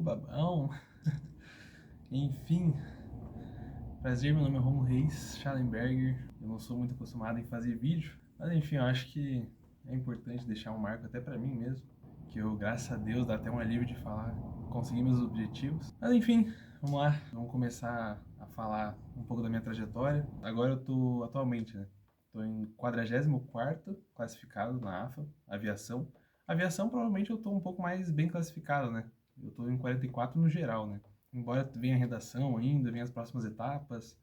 babão. Enfim, prazer, meu nome é Romulo Reis Schallenberger. Eu não sou muito acostumado em fazer vídeo, mas enfim, eu acho que é importante deixar um marco até pra mim mesmo, que eu, graças a Deus, dá até um alívio de falar, consegui meus objetivos. Mas enfim, vamos lá, vamos começar a falar um pouco da minha trajetória. Agora eu tô atualmente, né? Tô em 44º classificado na AFA, aviação. Aviação provavelmente eu tô um pouco mais bem classificado, né? Eu tô em 44 no geral, né? Embora venha a redação ainda, venha as próximas etapas,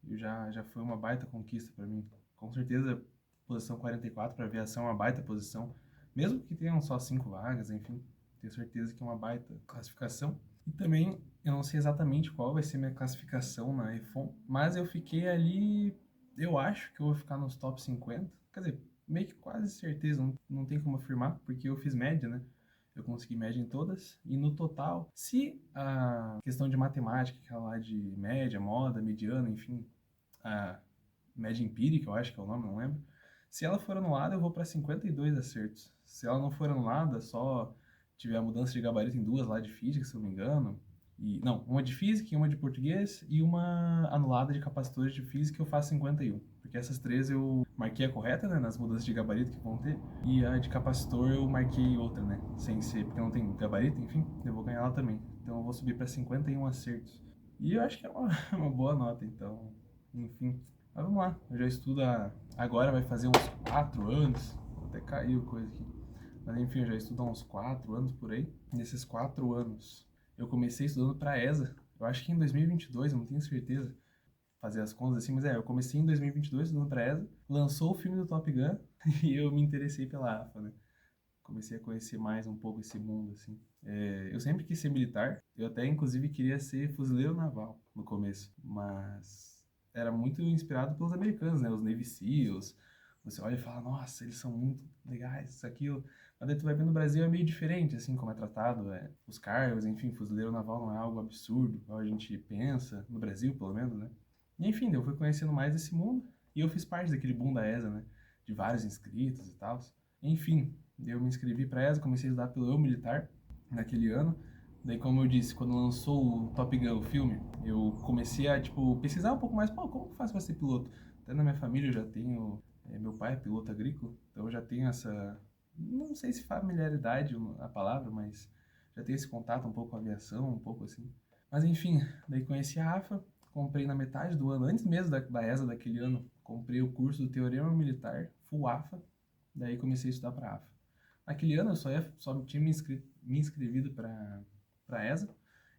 já foi uma baita conquista para mim. Com certeza, posição 44 para aviação é uma baita posição, mesmo que tenham só 5 vagas, enfim, tenho certeza que é uma baita classificação. E também, eu não sei exatamente qual vai ser minha classificação na EFON, mas eu fiquei ali, eu acho que eu vou ficar nos top 50, quer dizer, meio que quase certeza, não tem como afirmar, porque eu fiz média, né? Eu consegui média em todas, e no total, se a questão de matemática, que é lá de média, moda, mediana, enfim, a média empírica, eu acho que é o nome, não lembro, se ela for anulada, eu vou para 52 acertos. Se ela não for anulada, só tiver a mudança de gabarito em duas lá de física, se eu não me engano, e, não, uma de física e uma de português, e uma anulada de capacitores de física, eu faço 51. Porque essas três eu marquei a correta, né, nas mudanças de gabarito que vão ter, e a de capacitor eu marquei outra, né, sem ser, porque não tem gabarito, enfim, eu vou ganhar ela também. Então eu vou subir para 51 acertos. E eu acho que é uma, uma boa nota, então, enfim. Mas vamos lá, eu já estudo agora, vai fazer uns 4 anos, até caiu coisa aqui. Mas enfim, eu já estudo há uns 4 anos por aí. Nesses 4 anos, eu comecei estudando para ESA. Eu acho que em 2022, eu não tenho certeza fazer as contas assim, mas eu comecei em 2022 estudando para ESA. Lançou o filme do Top Gun e eu me interessei pela AFA, né? Comecei a conhecer mais um pouco esse mundo, assim. Eu sempre quis ser militar, eu até inclusive queria ser fuzileiro naval no começo, mas era muito inspirado pelos americanos, né? Os Navy SEALs. Você olha e fala, nossa, eles são muito legais, isso, aquilo. Mas daí tu vai ver no Brasil é meio diferente, assim, como é tratado, os cargos, enfim, fuzileiro naval não é algo absurdo, como a gente pensa, no Brasil, pelo menos, né? E enfim, eu fui conhecendo mais esse mundo e eu fiz parte daquele boom da ESA, né? De vários inscritos e tal. Enfim, eu me inscrevi para essa, comecei a estudar pelo Eu Militar naquele ano. Daí, como eu disse, quando lançou o Top Gun, o filme, eu comecei a, tipo, pesquisar um pouco mais, pô, como que faz para ser piloto? Até na minha família eu já tenho, meu pai é piloto agrícola, então eu já tenho essa, não sei se familiaridade a palavra, mas já tenho esse contato um pouco com a aviação, um pouco assim. Mas enfim, daí conheci a AFA, comprei na metade do ano, antes mesmo da ESA daquele ano, comprei o curso do Teorema Militar, Full AFA, daí comecei a estudar para a AFA. Naquele ano eu só tinha me inscrevido para ESA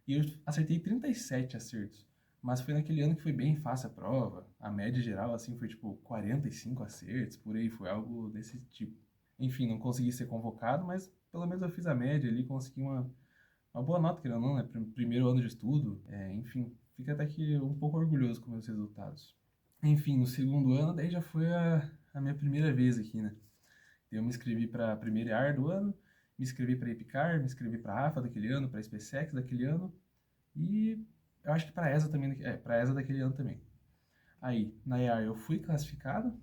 e eu acertei 37 acertos. Mas foi naquele ano que foi bem fácil a prova. A média geral assim foi tipo 45 acertos, por aí, foi algo desse tipo. Enfim, não consegui ser convocado, mas pelo menos eu fiz a média ali, consegui uma boa nota, querendo ou não, né? Primeiro ano de estudo, enfim, fico até que um pouco orgulhoso com meus resultados. Enfim, no segundo ano, daí já foi a minha primeira vez aqui, né? Eu me inscrevi para a primeira AR do ano, me inscrevi para a Epicar, me inscrevi para a AFA daquele ano, para a SpaceX daquele ano e eu acho que para a ESA também, para a ESA daquele ano também. Aí, na EAR eu fui classificado,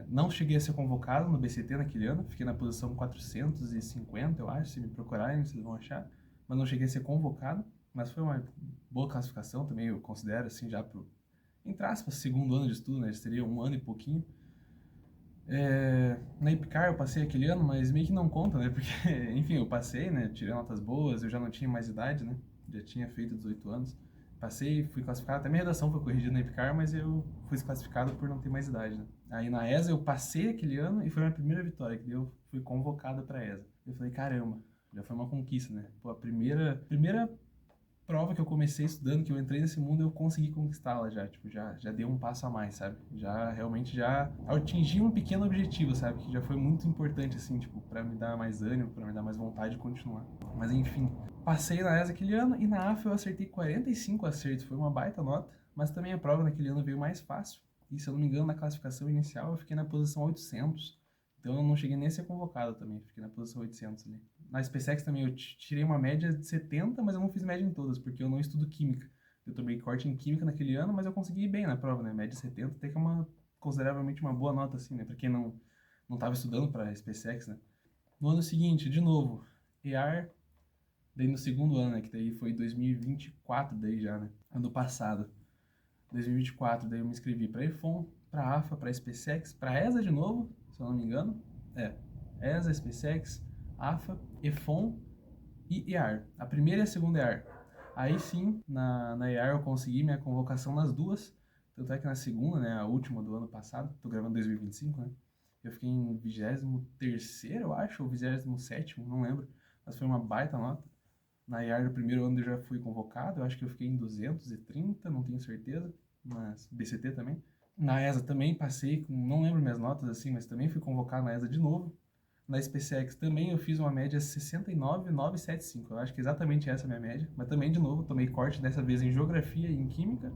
não cheguei a ser convocado no BCT naquele ano, fiquei na posição 450, eu acho, se me procurarem vocês vão achar, mas não cheguei a ser convocado, mas foi uma boa classificação também, eu considero assim já pro, entre aspas, segundo ano de estudo, né, seria um ano e pouquinho. Na Ipcar eu passei aquele ano, mas meio que não conta, né? Porque, enfim, eu passei, né? Tirei notas boas, eu já não tinha mais idade, né? Já tinha feito 18 anos. Passei, fui classificado, até minha redação foi corrigida na Ipcar, mas eu fui classificado por não ter mais idade, né? Aí na ESA eu passei aquele ano e foi a minha primeira vitória, que eu fui convocado pra ESA. Eu falei, caramba, já foi uma conquista, né? Pô, a primeira prova que eu comecei estudando, que eu entrei nesse mundo, eu consegui conquistá-la já, tipo, já dei um passo a mais, sabe? Já realmente já atingi um pequeno objetivo, sabe? Que já foi muito importante, assim, tipo, pra me dar mais ânimo, pra me dar mais vontade de continuar. Mas enfim, passei na ESA aquele ano e na AFA eu acertei 45 acertos, foi uma baita nota, mas também a prova naquele ano veio mais fácil. E se eu não me engano, na classificação inicial eu fiquei na posição 800. Então eu não cheguei nem a ser convocado também, fiquei na posição 800 ali. Na SpaceX também eu tirei uma média de 70, mas eu não fiz média em todas, porque eu não estudo química. Eu tomei corte em química naquele ano, mas eu consegui ir bem na prova, né? Média 70 até que é uma, consideravelmente uma boa nota, assim, né? Pra quem não estava estudando para SpaceX, né? No ano seguinte, de novo, EAR, Daí no segundo ano, né, que daí foi 2024 daí já, né, ano passado. 2024, daí eu me inscrevi para EFON, para AFA, para SpaceX, para ESA de novo, se eu não me engano. ESA, SpaceX, AFA, EFON e EAR. A primeira e a segunda EAR. Aí sim, na EAR eu consegui minha convocação nas duas. Tanto é que na segunda, né, a última do ano passado, tô gravando 2025, né? Eu fiquei em 23º, eu acho, ou 27º, não lembro. Mas foi uma baita nota. Na IAR, no primeiro ano eu já fui convocado, eu acho que eu fiquei em 230, não tenho certeza, mas BCT também. Na ESA também passei, não lembro minhas notas assim, mas também fui convocado na ESA de novo. Na SpaceX também eu fiz uma média 69,975, eu acho que exatamente essa é a minha média, mas também de novo tomei corte dessa vez em Geografia e em Química.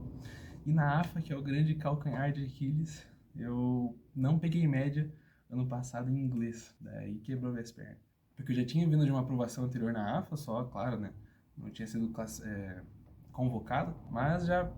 E na AFA, que é o grande calcanhar de Aquiles, eu não peguei média ano passado em inglês, daí quebrou minhas pernas. Porque eu já tinha vindo de uma aprovação anterior na AFA, só, claro, né? Não tinha sido convocado, mas já,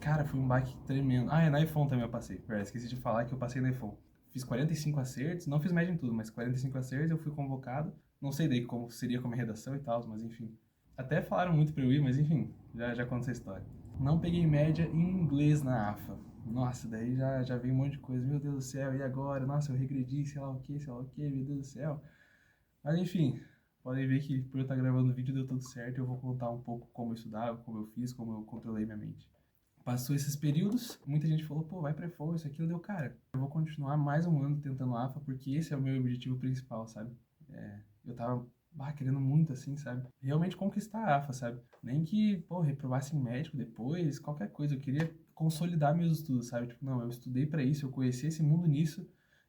cara, foi um baque tremendo. Ah, na iPhone também eu passei. Esqueci de falar que eu passei na iPhone. Fiz 45 acertos, não fiz média em tudo, mas 45 acertos eu fui convocado. Não sei daí como seria como redação e tal, mas enfim. Até falaram muito pra eu ir, mas enfim, já conta essa história. Não peguei média em inglês na AFA. Nossa, daí já veio um monte de coisa. Meu Deus do céu, e agora? Nossa, eu regredi, sei lá o que, meu Deus do céu. Mas enfim, podem ver que por eu estar gravando o vídeo deu tudo certo. Eu vou contar um pouco como eu estudava, como eu fiz, como eu controlei minha mente. Passou esses períodos, muita gente falou, pô, vai pra EFON, isso aqui. Eu deu, cara, eu vou continuar mais um ano tentando AFA, porque esse é o meu objetivo principal, sabe? Eu tava querendo muito, assim, sabe? Realmente conquistar a AFA, sabe? Nem que, pô, reprovasse em médico depois, qualquer coisa. Eu queria consolidar meus estudos, sabe? Tipo, não, eu estudei pra isso, eu conheci esse mundo nisso,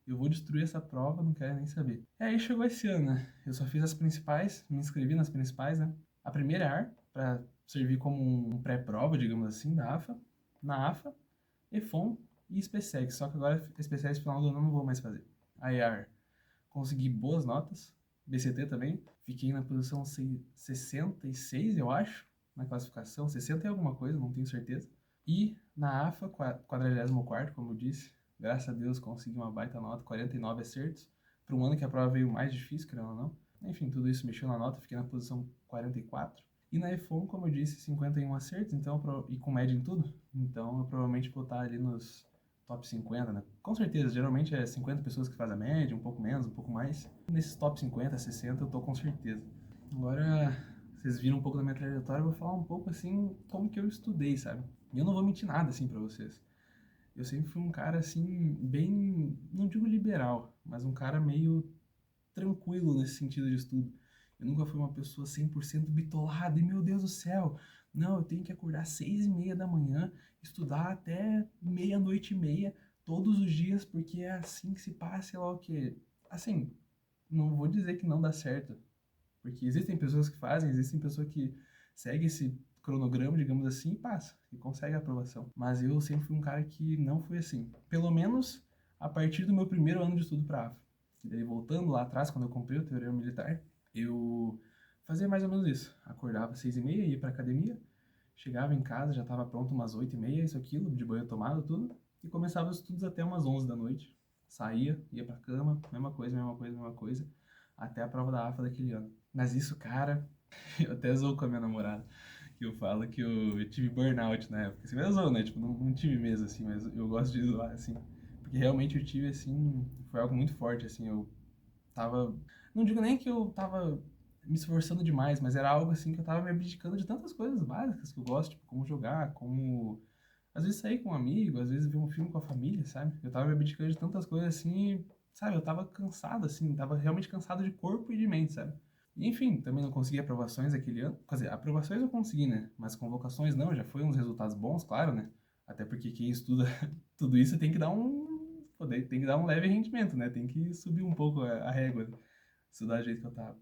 eu vou destruir essa prova, não quero nem saber. E aí chegou esse ano, né? Eu só fiz as principais, me inscrevi nas principais, né? A primeira é AR, pra servir como um pré-prova, digamos assim, da AFA. Na AFA, EFON e SpaceX. Só que agora SpaceX no final do ano eu não vou mais fazer. A IAR, consegui boas notas. BCT também. Fiquei na posição 66, eu acho, na classificação. 60 e alguma coisa, não tenho certeza. E na AFA, 44º, como eu disse. Graças a Deus consegui uma baita nota, 49 acertos. Para um ano que a prova veio mais difícil, querendo ou não. Enfim, tudo isso mexeu na nota, fiquei na posição 44. E na iPhone, como eu disse, 51 acertos, então, e com média em tudo. Então eu provavelmente vou estar ali nos top 50, né? Com certeza, geralmente é 50 pessoas que fazem a média, um pouco menos, um pouco mais. Nesses top 50, 60 eu tô com certeza. Agora, vocês viram um pouco da minha trajetória, eu vou falar um pouco assim, como que eu estudei, sabe? E eu não vou mentir nada assim pra vocês. Eu sempre fui um cara assim, bem, não digo liberal, mas um cara meio tranquilo nesse sentido de estudo. Eu nunca fui uma pessoa 100% bitolada e, meu Deus do céu, não, eu tenho que acordar às 6:30 da manhã, estudar até meia-noite e meia, todos os dias, porque é assim que se passa, sei lá o quê. Assim, não vou dizer que não dá certo, porque existem pessoas que fazem, existem pessoas que seguem esse cronograma, digamos assim, e passa, e consegue a aprovação. Mas eu sempre fui um cara que não foi assim. Pelo menos a partir do meu primeiro ano de estudo para AFA. E daí, voltando lá atrás, quando eu comprei o Teorema Militar, eu fazia mais ou menos isso. Acordava às 6:30, ia pra academia, chegava em casa, já estava pronto umas 8:30, isso, aquilo, de banho tomado, tudo, e começava os estudos até umas 11 da noite. Saía, ia pra cama, mesma coisa, mesma coisa, mesma coisa, até a prova da AFA daquele ano. Mas isso, cara, eu até zoo com a minha namorada, que eu falo que eu tive burnout na época. Assim, mas eu zoo, né? Tipo, não tive mesmo, assim, mas eu gosto de zoar, assim. Porque realmente eu tive, assim, foi algo muito forte, assim, eu tava... Não digo nem que eu tava me esforçando demais, mas era algo, assim, que eu tava me abdicando de tantas coisas básicas que eu gosto, tipo, como jogar, como... Às vezes sair com um amigo, às vezes ver um filme com a família, sabe? Eu tava me abdicando de tantas coisas, assim, sabe? Eu tava cansado, assim, tava realmente cansado de corpo e de mente, sabe? E, enfim, também não consegui aprovações aquele ano. Quer dizer, aprovações eu consegui, né? Mas convocações não, já foi uns resultados bons, claro, né? Até porque quem estuda tudo isso tem que dar um. Pô, tem que dar um leve rendimento, né? Tem que subir um pouco a régua, né? Estudar do jeito que eu tava.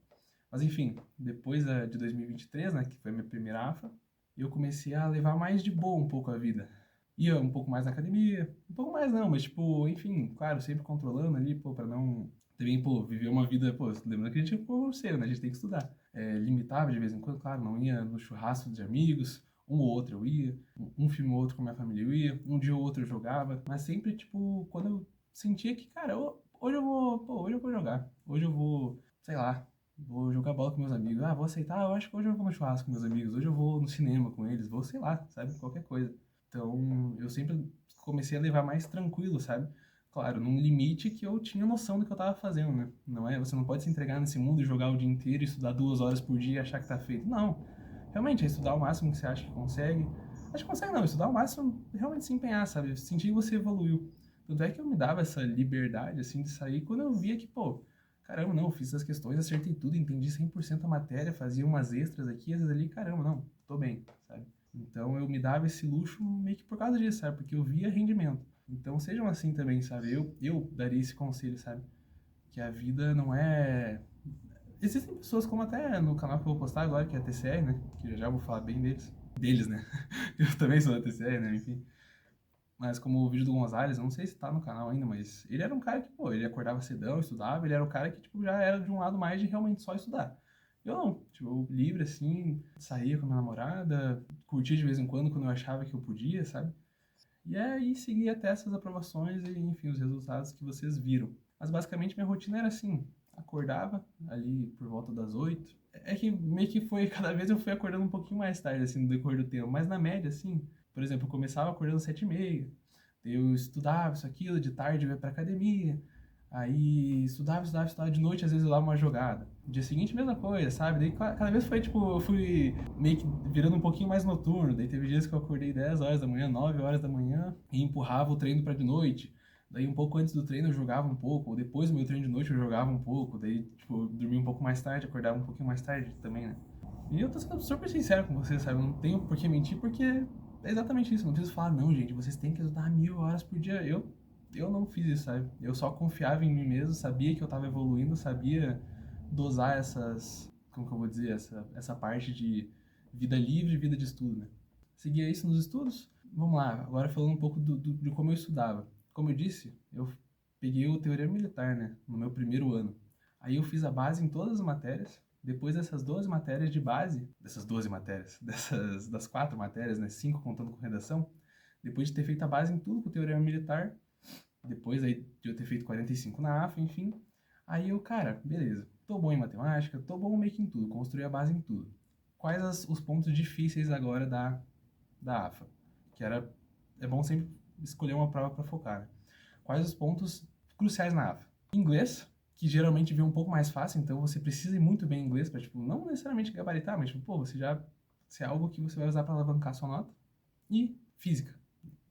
Mas enfim, depois de 2023, né? Que foi a minha primeira AFA, eu comecei a levar mais de boa um pouco a vida. Ia um pouco mais na academia, um pouco mais não, mas tipo, enfim, claro, sempre controlando ali, pô, pra não também, pô, viver uma vida, pô, lembrando que a gente é concurseiro, né? A gente tem que estudar. Limitava de vez em quando, claro, não ia no churrasco de amigos, um ou outro eu ia, um filme ou outro com a minha família eu ia, um dia ou outro eu jogava, mas sempre, tipo, quando eu sentia que, cara, hoje eu vou, pô, hoje eu vou jogar, hoje eu vou, sei lá, vou jogar bola com meus amigos. Ah, vou aceitar, eu acho que hoje eu vou no churrasco com meus amigos, hoje eu vou no cinema com eles, vou, sei lá, sabe, qualquer coisa. Então, eu sempre comecei a levar mais tranquilo, sabe? Claro, num limite que eu tinha noção do que eu tava fazendo, né? Não é, você não pode se entregar nesse mundo e jogar o dia inteiro, estudar 2 horas por dia e achar que tá feito. Não. Realmente, é estudar o máximo que você acha que consegue. Acho que consegue não, estudar o máximo, realmente se empenhar, sabe? Sentir que você evoluiu. Tanto é que eu me dava essa liberdade, assim, de sair quando eu via que, pô, caramba, não, fiz as questões, acertei tudo, entendi 100% a matéria, fazia umas extras aqui, às vezes ali, caramba, não, tô bem, sabe? Então eu me dava esse luxo meio que por causa disso, sabe? Porque eu via rendimento. Então sejam assim também, sabe? Eu daria esse conselho, sabe? Que a vida não é. Existem pessoas como até no canal que eu vou postar agora, que é a TCR, né? Que já já vou falar bem deles. Deles, né? Eu também sou da TCR, né? Enfim. Mas como o vídeo do Gonzalez, eu não sei se tá no canal ainda, mas ele era um cara que, pô, ele acordava cedão, estudava, ele era o cara que, tipo, já era de um lado mais de realmente só estudar. Eu não, tipo, eu livre, assim, saía com a minha namorada, curtia de vez em quando eu achava que eu podia, sabe? E aí seguia até essas aprovações e, enfim, os resultados que vocês viram. Mas basicamente minha rotina era assim, acordava ali por volta das 8. É que meio que foi, cada vez eu fui acordando um pouquinho mais tarde, assim, no decorrer do tempo. Mas na média, assim, por exemplo, eu começava acordando às 7h30. Eu estudava isso, aquilo, de tarde eu ia pra academia. Aí estudava de noite, às vezes eu dava uma jogada. Dia seguinte, mesma coisa, sabe? Daí cada vez foi, tipo, eu fui meio que virando um pouquinho mais noturno. Daí teve dias que eu acordei 10 horas da manhã, 9 horas da manhã e empurrava o treino pra de noite. Daí um pouco antes do treino eu jogava um pouco, ou depois do meu treino de noite eu jogava um pouco. Daí, tipo, eu dormia um pouco mais tarde, acordava um pouquinho mais tarde também, né? E eu tô sendo super sincero com vocês, sabe? Eu não tenho por que mentir, porque é exatamente isso. Não preciso falar, não, gente, vocês têm que estudar 1.000 horas por dia. Eu não fiz isso, sabe? Eu só confiava em mim mesmo, sabia que eu tava evoluindo, sabia dosar essas, como que eu vou dizer, essa parte de vida livre e vida de estudo, né? Seguia isso nos estudos. Vamos lá, agora falando um pouco de como eu estudava. Como eu disse, eu peguei o Teoria Militar, né, no meu primeiro ano. Aí eu fiz a base em todas as matérias. Depois dessas 12 matérias de base, dessas 12 matérias, das 4 matérias, né, 5 contando com redação, depois de ter feito a base em tudo com o Teorema Militar, depois aí de eu ter feito 45 na AFA, enfim, aí eu, cara, beleza, tô bom em matemática, tô bom meio que em tudo, construí a base em tudo. Quais os pontos difíceis agora da AFA? Que era, é bom sempre escolher uma prova para focar, né? Quais os pontos cruciais na AFA? Inglês, que geralmente vem um pouco mais fácil, então você precisa ir muito bem em inglês para, tipo, não necessariamente gabaritar, mas, tipo, pô, se é algo que você vai usar para alavancar sua nota. E física.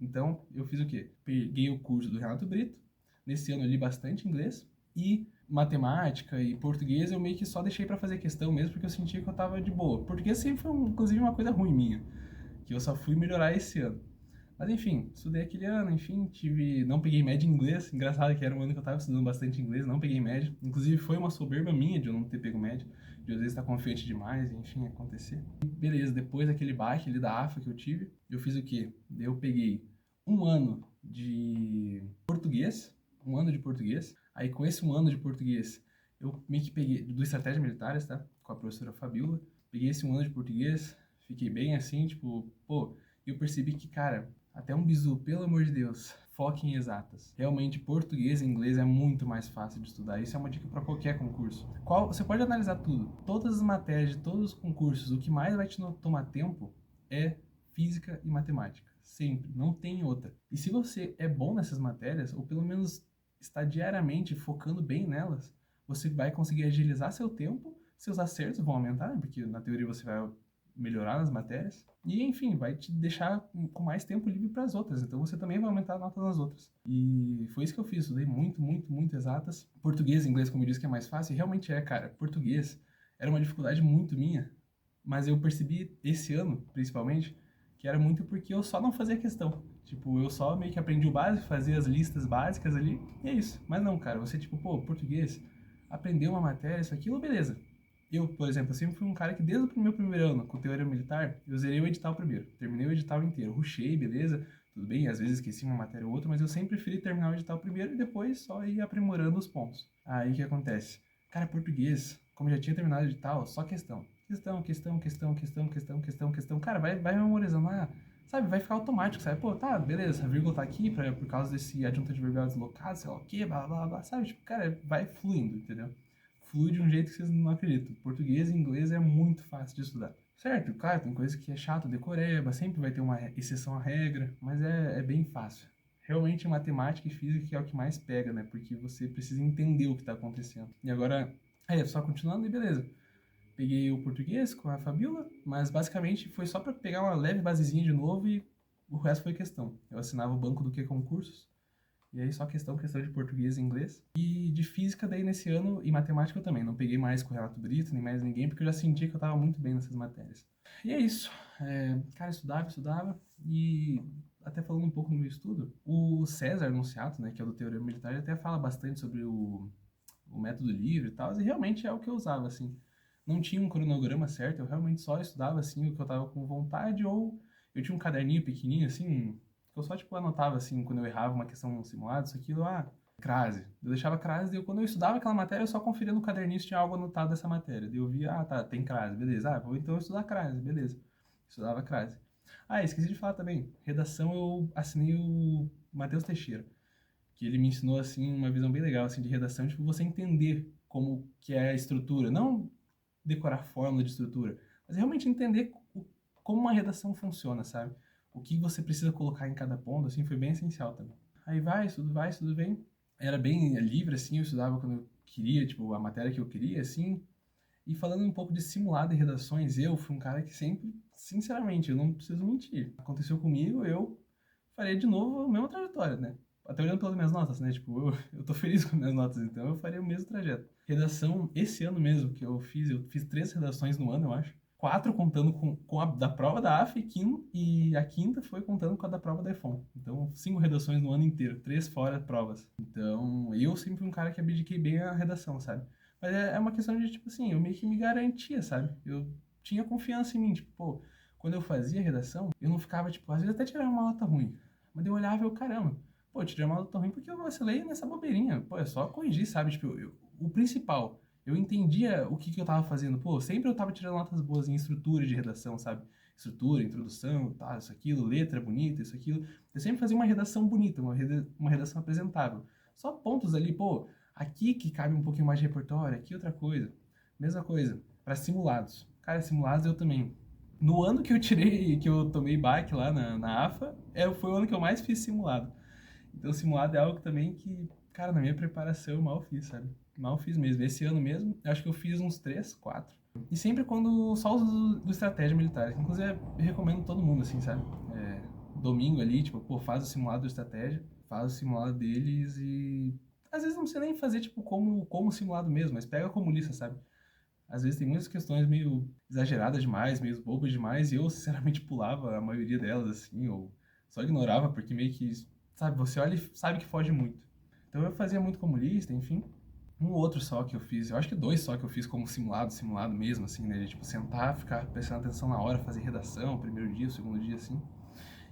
Então, eu fiz o quê? Peguei o curso do Renato Brito, nesse ano eu li bastante inglês, e matemática e português eu meio que só deixei para fazer questão mesmo, porque eu sentia que eu tava de boa. Português sempre foi, inclusive, uma coisa ruim minha, que eu só fui melhorar esse ano. Mas enfim, estudei aquele ano, enfim, não peguei média em inglês, engraçado que era um ano que eu tava estudando bastante inglês, não peguei média. Inclusive foi uma soberba minha de eu não ter pego média, de às vezes estar confiante demais, enfim, acontecer. E beleza, depois daquele baque ali da AFA que eu tive, eu fiz o quê? Eu peguei um ano de português, aí com esse um ano de português, eu meio que peguei, do Estratégia Militares, tá? Com a professora Fabiola, peguei esse um ano de português, fiquei bem assim, tipo, pô, eu percebi que, cara, até um bizu, pelo amor de Deus, foque em exatas. Realmente, português e inglês é muito mais fácil de estudar. Isso é uma dica para qualquer concurso. Você pode analisar tudo. Todas as matérias de todos os concursos, o que mais vai te tomar tempo é física e matemática. Sempre. Não tem outra. E se você é bom nessas matérias, ou pelo menos está diariamente focando bem nelas, você vai conseguir agilizar seu tempo, seus acertos vão aumentar, porque na teoria você vai melhorar nas matérias. E, enfim, vai te deixar com mais tempo livre para as outras. Então, você também vai aumentar a nota nas outras. E foi isso que eu fiz. Estudei muito, muito, muito exatas. Português e inglês, como eu disse, que é mais fácil. E realmente é, cara. Português era uma dificuldade muito minha. Mas eu percebi esse ano, principalmente, que era muito porque eu só não fazia questão. Tipo, eu só meio que aprendi o básico, fazia as listas básicas ali, e é isso. Mas não, cara, você, tipo, pô, português, aprendeu uma matéria, isso, aquilo, beleza. Eu, por exemplo, eu sempre fui um cara que desde o meu primeiro ano, com teoria militar, eu zerei o edital primeiro. Terminei o edital inteiro, rushei, beleza, tudo bem, às vezes esqueci uma matéria ou outra, mas eu sempre preferi terminar o edital primeiro e depois só ir aprimorando os pontos. Aí o que acontece? Cara, português, como já tinha terminado o edital, só questão. Questão. Cara, vai memorizando lá, sabe? Vai ficar automático, sabe? Pô, tá, beleza, a vírgula tá aqui por causa desse adjunto adverbial deslocado, sei lá o quê, blá blá blá, sabe? Tipo, cara, vai fluindo, entendeu? flui de um jeito que vocês não acreditam. Português e inglês é muito fácil de estudar. Certo, claro, tem coisa que é chato, decoreba, sempre vai ter uma exceção à regra, mas é bem fácil. Realmente matemática e física que é o que mais pega, né? Porque você precisa entender o que está acontecendo. E agora, só continuando e beleza. Peguei o português com a Fabiola, mas basicamente foi só para pegar uma leve basezinha de novo e o resto foi questão. Eu assinava o banco do que concursos, e aí só questão de português e inglês. E de física daí nesse ano, e matemática eu também. Não peguei mais com o Relato Brito, nem mais ninguém, porque eu já sentia que eu estava muito bem nessas matérias. E é isso. Cara, estudava, e até falando um pouco no meu estudo, o César Anunciato, né, que é do Teorema Militar, ele até fala bastante sobre o método livre e tal, e realmente é o que eu usava, assim. Não tinha um cronograma certo, eu realmente só estudava, assim, o que eu tava com vontade, ou eu tinha um caderninho pequenininho, assim, que eu só, tipo, anotava, assim, quando eu errava uma questão simulada, isso, aquilo, crase. Eu deixava crase, e quando eu estudava aquela matéria, eu só conferia no caderninho se tinha algo anotado dessa matéria. Daí eu via, tá, tem crase, beleza. Vou então estudar crase, beleza. Estudava crase. Esqueci de falar também, redação eu assinei o Matheus Teixeira, que ele me ensinou, assim, uma visão bem legal, assim, de redação, tipo, você entender como que é a estrutura, não decorar fórmula de estrutura, mas realmente entender como uma redação funciona, sabe? O que você precisa colocar em cada ponto, assim, foi bem essencial também. Aí vai, estudo bem. Era bem livre, assim, eu estudava quando eu queria, tipo, a matéria que eu queria, assim. E falando um pouco de simulado e redações, eu fui um cara que sempre, sinceramente, eu não preciso mentir. Aconteceu comigo, eu faria de novo a mesma trajetória, né? Até olhando pelas minhas notas, né? Tipo, eu tô feliz com as minhas notas, então eu faria o mesmo trajeto. Redação, esse ano mesmo que eu fiz 3 redações no ano, eu acho. 4 contando com a da prova da AF e a quinta foi contando com a da prova da EFON. Então, 5 redações no ano inteiro, 3 fora provas. Então, eu sempre fui um cara que abdiquei bem a redação, sabe? Mas é uma questão de, tipo assim, eu meio que me garantia, sabe? Eu tinha confiança em mim, tipo, pô, quando eu fazia redação, eu não ficava, tipo, às vezes até tirava uma nota ruim. Mas eu olhava e eu, caramba, pô, eu tirei uma nota ruim porque eu vacilei nessa bobeirinha. Pô, é só corrigir, sabe? Tipo, o principal, eu entendia o que eu tava fazendo. Pô, sempre eu tava tirando notas boas em estrutura de redação, sabe? Estrutura, introdução, tá, isso, aquilo, letra bonita, isso, aquilo. Eu sempre fazia uma redação bonita, uma redação apresentável. Só pontos ali, pô, aqui que cabe um pouquinho mais de repertório, aqui outra coisa. Mesma coisa, para simulados. Cara, simulados eu também. No ano que eu tirei, que eu tomei baque lá na AFA, foi o ano que eu mais fiz simulado. Então, simulado é algo também que, cara, na minha preparação eu mal fiz, sabe? Mal fiz mesmo. Esse ano mesmo, eu acho que eu fiz uns 3, 4. E sempre quando só os do estratégia militar. Inclusive, eu recomendo todo mundo, assim, sabe? Domingo ali, tipo, pô, faz o simulado do estratégia, faz o simulado deles e às vezes não precisa nem fazer, tipo, como simulado mesmo, mas pega como lista, sabe? Às vezes tem muitas questões meio exageradas demais, meio bobas demais, e eu, sinceramente, pulava a maioria delas, assim, ou só ignorava, porque meio que, sabe, você olha e sabe que foge muito. Então eu fazia muito como lista, enfim. Um outro só que eu fiz, eu acho que 2 só que eu fiz como simulado mesmo, assim, né? De, tipo, sentar, ficar prestando atenção na hora, fazer redação, primeiro dia, segundo dia, assim.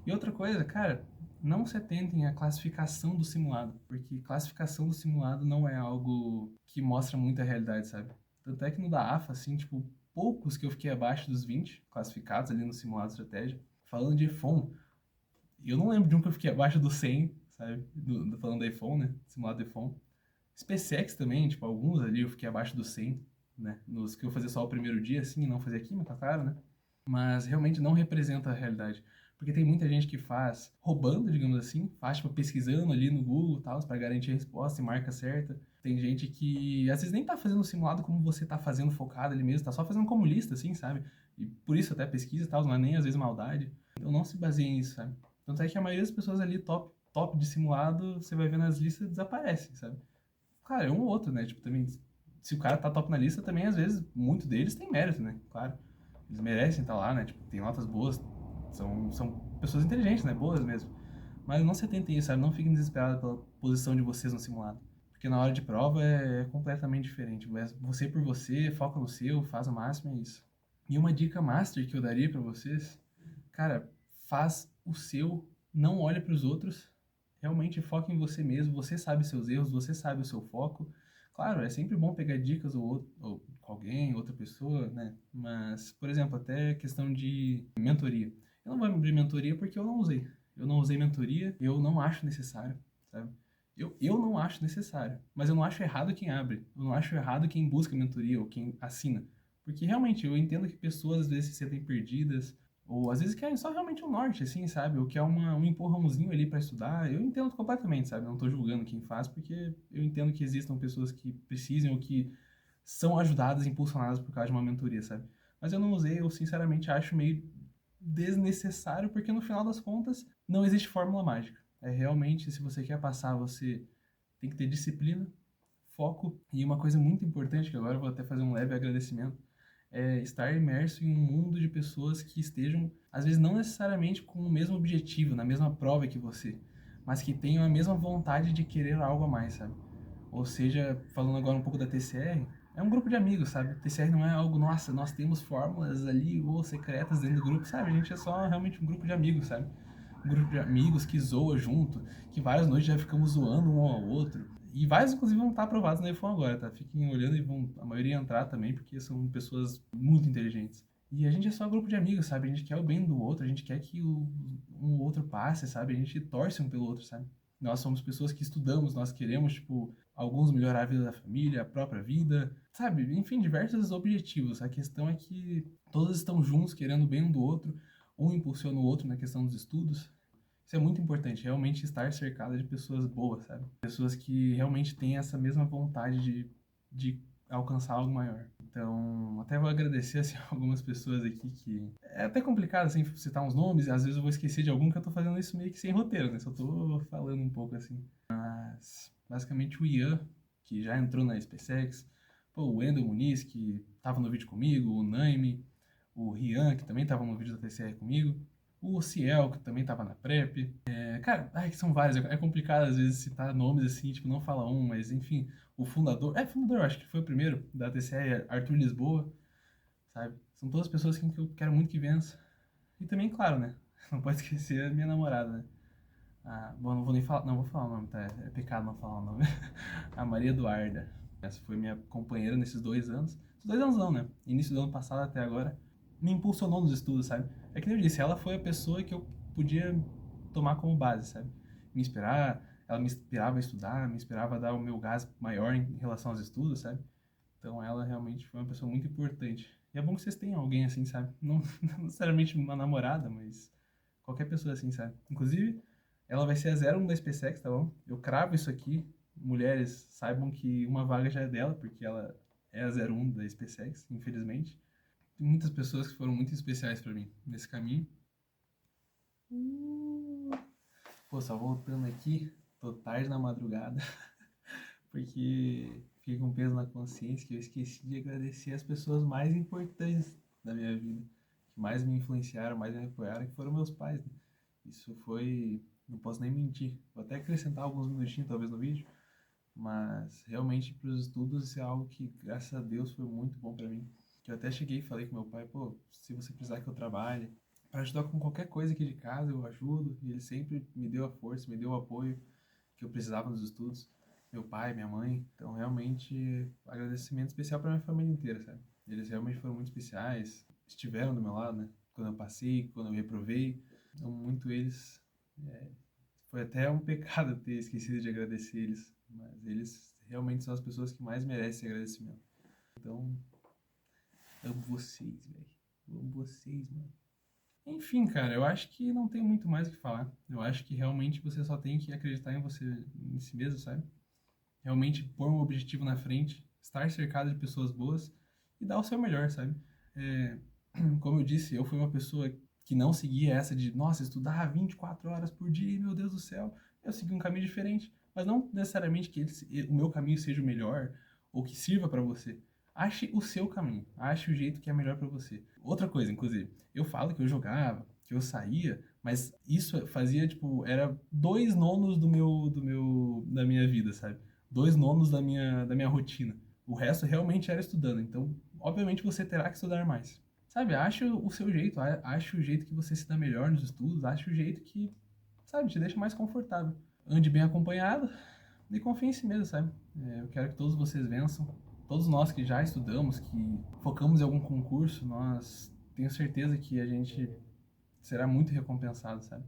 E outra coisa, cara, não se atentem à classificação do simulado, porque classificação do simulado não é algo que mostra muito a realidade, sabe? Tanto é que no da AFA, assim, tipo, poucos que eu fiquei abaixo dos 20 classificados ali no simulado estratégia. Falando de EFON, eu não lembro de um que eu fiquei abaixo do 100, sabe? Falando da EFON, né? Simulado EFON. SpaceX também, tipo, alguns ali eu fiquei abaixo do 100, né? Nos que eu fazia só o primeiro dia, assim, e não fazia química, claro, né? Mas realmente não representa a realidade. Porque tem muita gente que faz roubando, digamos assim, faz tipo pesquisando ali no Google e tal, para garantir a resposta e marca certa. Tem gente que às vezes nem tá fazendo o simulado como você tá fazendo focado ali mesmo, tá só fazendo como lista, assim, sabe? E por isso até pesquisa e tal, não é nem às vezes maldade. Então não se baseie nisso, sabe? Tanto é que a maioria das pessoas ali top de simulado, você vai ver nas listas, desaparecem, sabe? Claro, é um ou outro, né? Tipo, também, se o cara tá top na lista, também às vezes, muito deles tem mérito, né? Claro. Eles merecem estar lá, né? Tipo, tem notas boas, são pessoas inteligentes, né? Boas mesmo. Mas não se atentem a isso, sabe? Não fiquem desesperados pela posição de vocês no simulado. Porque na hora de prova é completamente diferente. Você por você, foca no seu, faz o máximo, é isso. E uma dica master que eu daria pra vocês, cara, faz o seu, não olhe para os outros, realmente foca em você mesmo, você sabe seus erros, você sabe o seu foco. Claro, é sempre bom pegar dicas ou com alguém, outra pessoa, né? Mas, por exemplo, até questão de mentoria. Eu não vou abrir mentoria porque eu não usei. Eu não usei mentoria, eu não acho necessário, sabe? Eu não acho necessário, mas eu não acho errado quem abre. Eu não acho errado quem busca mentoria ou quem assina. Porque realmente eu entendo que pessoas às vezes se sentem perdidas, ou às vezes querem só realmente um norte, assim, sabe? Ou quer um empurrãozinho ali para estudar. Eu entendo completamente, sabe? Eu não tô julgando quem faz, porque eu entendo que existam pessoas que precisem ou que são ajudadas, impulsionadas por causa de uma mentoria, sabe? Mas eu não usei, eu sinceramente acho meio desnecessário, porque no final das contas não existe fórmula mágica. É realmente, se você quer passar, você tem que ter disciplina, foco e uma coisa muito importante, que agora eu vou até fazer um leve agradecimento, é estar imerso em um mundo de pessoas que estejam, às vezes não necessariamente com o mesmo objetivo, na mesma prova que você, mas que tenham a mesma vontade de querer algo a mais, sabe? Ou seja, falando agora um pouco da TCR, é um grupo de amigos, sabe? TCR não é algo, nossa, nós temos fórmulas ali ou secretas dentro do grupo, sabe? A gente é só realmente um grupo de amigos, sabe? Um grupo de amigos que zoa junto, que várias noites já ficamos zoando um ao outro. E vários, inclusive, vão estar aprovados na iPhone agora, tá? Fiquem olhando e vão, a maioria entrar também, porque são pessoas muito inteligentes. E a gente é só um grupo de amigos, sabe? A gente quer o bem do outro, a gente quer que um outro passe, sabe? A gente torce um pelo outro, sabe? Nós somos pessoas que estudamos, nós queremos, tipo, alguns melhorar a vida da família, a própria vida, sabe? Enfim, diversos objetivos. A questão é que todos estão juntos, querendo o bem um do outro, um impulsiona o outro na questão dos estudos. Isso é muito importante, realmente estar cercado de pessoas boas, sabe? Pessoas que realmente têm essa mesma vontade de alcançar algo maior. Então, até vou agradecer, assim, algumas pessoas aqui que... É até complicado, assim, citar uns nomes, e às vezes eu vou esquecer de algum, que eu tô fazendo isso meio que sem roteiro, né? Só tô falando um pouco, assim. Mas, basicamente, o Ian, que já entrou na SpaceX, pô, o Wendel Muniz, que tava no vídeo comigo, o Naime, o Rian, que também tava no vídeo da TCR comigo, o Ciel, que também tava na Prep. Cara, que são vários, é complicado às vezes citar nomes assim, tipo, não fala um, mas enfim, o fundador, fundador, eu acho que foi o primeiro da TCR, Arthur Lisboa, sabe? São todas pessoas que eu quero muito que vença. E também, claro, né? Não pode esquecer a minha namorada, né? Bom, não vou nem falar, não vou falar o nome, tá? É pecado não falar o nome. A Maria Eduarda. Essa foi minha companheira nesses 2 anos. Esses 2 anos não, né? Início do ano passado até agora. Me impulsionou nos estudos, sabe? É que nem eu disse, ela foi a pessoa que eu podia tomar como base, sabe? Me inspirar, ela me inspirava a estudar, me inspirava a dar o meu gás maior em relação aos estudos, sabe? Então ela realmente foi uma pessoa muito importante. E é bom que vocês tenham alguém assim, sabe? Não, não necessariamente uma namorada, mas qualquer pessoa assim, sabe? Inclusive, ela vai ser a 01 da SpaceX, tá bom? Eu cravo isso aqui. Mulheres, saibam que uma vaga já é dela, porque ela é a 01 da SpaceX, infelizmente. Tem muitas pessoas que foram muito especiais pra mim nesse caminho. Pô, só voltando aqui, tô tarde na madrugada, porque fiquei com peso na consciência que eu esqueci de agradecer as pessoas mais importantes da minha vida, que mais me influenciaram, mais me apoiaram, que foram meus pais, né? Isso foi, não posso nem mentir. Vou até acrescentar alguns minutinhos talvez no vídeo, mas realmente para os estudos isso é algo que, graças a Deus, foi muito bom para mim. Que eu até cheguei e falei com meu pai, pô, se você precisar que eu trabalhe, para ajudar com qualquer coisa aqui de casa, eu ajudo. E ele sempre me deu a força, me deu o apoio que eu precisava nos estudos. Meu pai, minha mãe. Então, realmente, agradecimento especial para minha família inteira, sabe? Eles realmente foram muito especiais, estiveram do meu lado, né? Quando eu passei, quando eu reprovei. Então, muito eles. é, Foi até um pecado ter esquecido de agradecer eles, mas eles realmente são as pessoas que mais merecem agradecimento. Então, amo vocês, velho. Amo vocês, mano. Enfim, cara, eu acho que não tem muito mais o que falar. Eu acho que realmente você só tem que acreditar em você, em si mesmo, sabe? Realmente pôr um objetivo na frente, estar cercado de pessoas boas e dar o seu melhor, sabe? É, como eu disse, eu fui uma pessoa que não seguia essa de, nossa, estudar 24 horas por dia, meu Deus do céu. Eu segui um caminho diferente, mas não necessariamente que o meu caminho seja o melhor ou que sirva para você. Ache o seu caminho, ache o jeito que é melhor para você. Outra coisa, inclusive, eu falo que eu jogava, que eu saía, mas isso fazia, tipo, era 2/9 da minha vida, sabe? 2/9 da minha rotina. O resto realmente era estudando. Então, obviamente, você terá que estudar mais. Sabe, ache o seu jeito, ache o jeito que você se dá melhor nos estudos, ache o jeito que, sabe, te deixa mais confortável. Ande bem acompanhado e confie em si mesmo, sabe? Eu quero que todos vocês vençam. Todos nós que já estudamos, que focamos em algum concurso, nós tenho certeza que a gente será muito recompensado, sabe?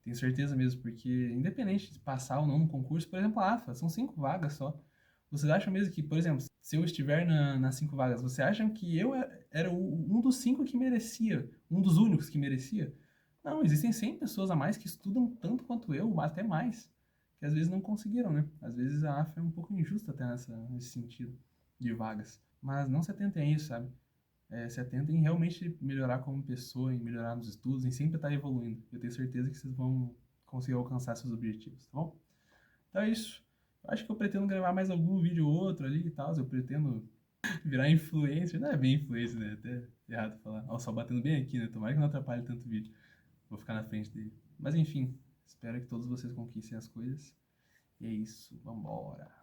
Tenho certeza mesmo, porque independente de passar ou não no concurso, por exemplo, a AFA, são 5 vagas só. Vocês acham mesmo que, por exemplo, se eu estiver nas 5 vagas, vocês acham que eu era um dos 5 que merecia, um dos únicos que merecia? Não, existem 100 pessoas a mais que estudam tanto quanto eu, até mais, que às vezes não conseguiram, né? Às vezes a AFA é um pouco injusta até nesse sentido de vagas. Mas não se atentem a isso, sabe? Se atentem em realmente melhorar como pessoa, em melhorar nos estudos, em sempre estar evoluindo. Eu tenho certeza que vocês vão conseguir alcançar seus objetivos, tá bom? Então é isso. Eu acho que eu pretendo gravar mais algum vídeo ou outro ali e tal. Eu pretendo virar influencer. Não é bem influencer, né? Até errado falar. Ó, o sol batendo bem aqui, né? Tomara que não atrapalhe tanto o vídeo. Vou ficar na frente dele. Mas enfim, espero que todos vocês conquistem as coisas. E é isso. Vambora.